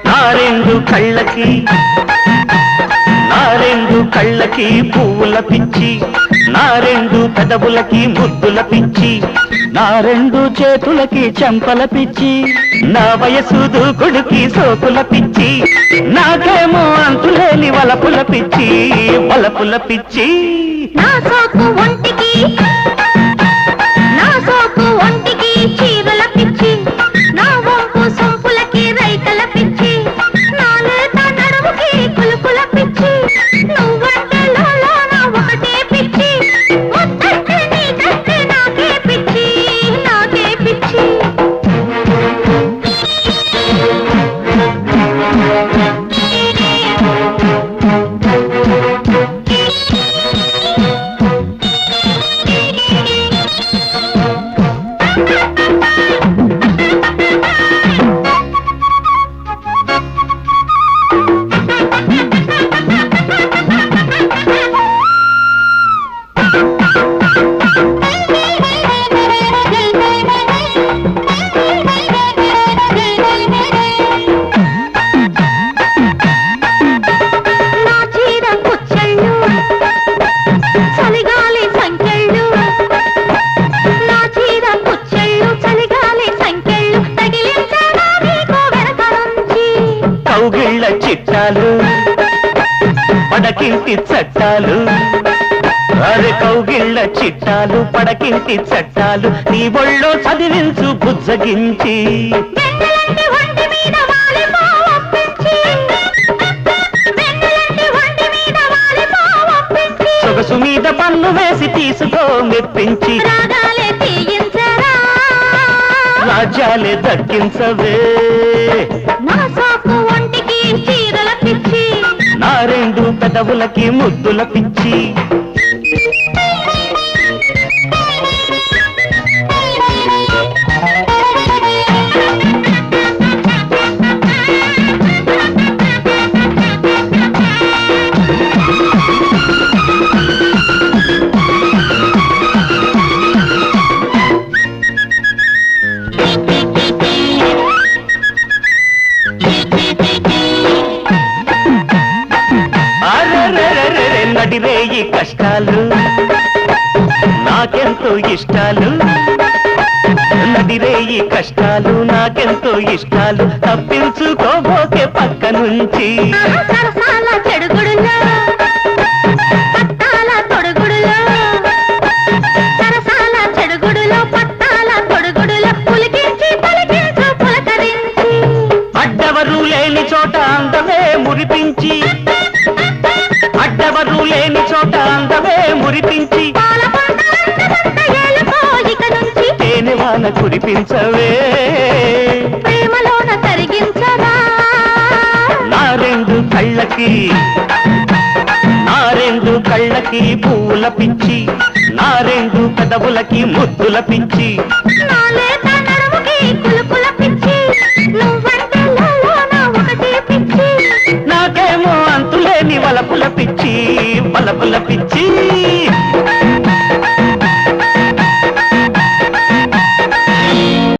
నారెండు కళ్ళకి పువ్వుల పిచ్చి, నారెండు పెదవులకి ముద్దుల పిచ్చి, నారెండు చేతులకి చెంపల పిచ్చి, నా వయసు దూకుడికి సోకుల పిచ్చి, నాకేమో అంతులేని వలపుల పిచ్చి, వలపుల పిచ్చి. నా సోకు ఒంటికి చీరల పిచ్చి, నా వంపు సొంపులకి రైకల పిచ్చి, నా లేత నడుముకి కులుకుల పిచ్చి, నువ్వంటే లోలో నా ఒకటే పిచ్చి, ముద్దంటే నీకంటే నాకే పిచ్చి, నాకే పిచ్చి. కౌగిళ్ళ చిట్టాలు పడకింటి చట్టాలు, అరే కౌగిళ్ళ చిట్టాలు పడకింటి చట్టాలు, నీ ఒళ్ళో చదివించు బుజ్జగించి, సొగసు మీద పన్ను వేసి తీసుకో మెప్పించి, రాజ్యాలే దక్కించవే. నా సోకు ఒంటికి చీరల పిచ్చి, నారెండు పెదవులకి ముద్దుల పిచ్చి. నడిరేయి కష్టాలు నాకెంతో ఇష్టాలు, నడిరేయి కష్టాలు నాకెంతో ఇష్టాలు, తప్పించుకోబోకే పక్క నుంచి, సరసాల చెడుగుడులో పట్టాల తొడుగుడులో, సరసాల చెడుగుడులో పట్టాల తొడుగుడులో, పులికించి పలికించు పులకరించి, అడ్డవరు లేని చోట అందమే మురిపించి, అడ్డవరు లేని చోట అందమే మురిపించి, తేనె వాన కురిపించవే, ప్రేమలోన తరిగించరా. నారెండు కళ్ళకి పువ్వుల పిచ్చి, నారెండు పెదవులకి ముద్దుల పిచ్చి, నా లేత నడుముకి కులుకుల పిచ్చి, నువ్వంటే లోలో నా ఒకటే పిచ్చి, నాకేమో అంతులేని వలపుల పిచ్చి, వలపుల పిచ్చి.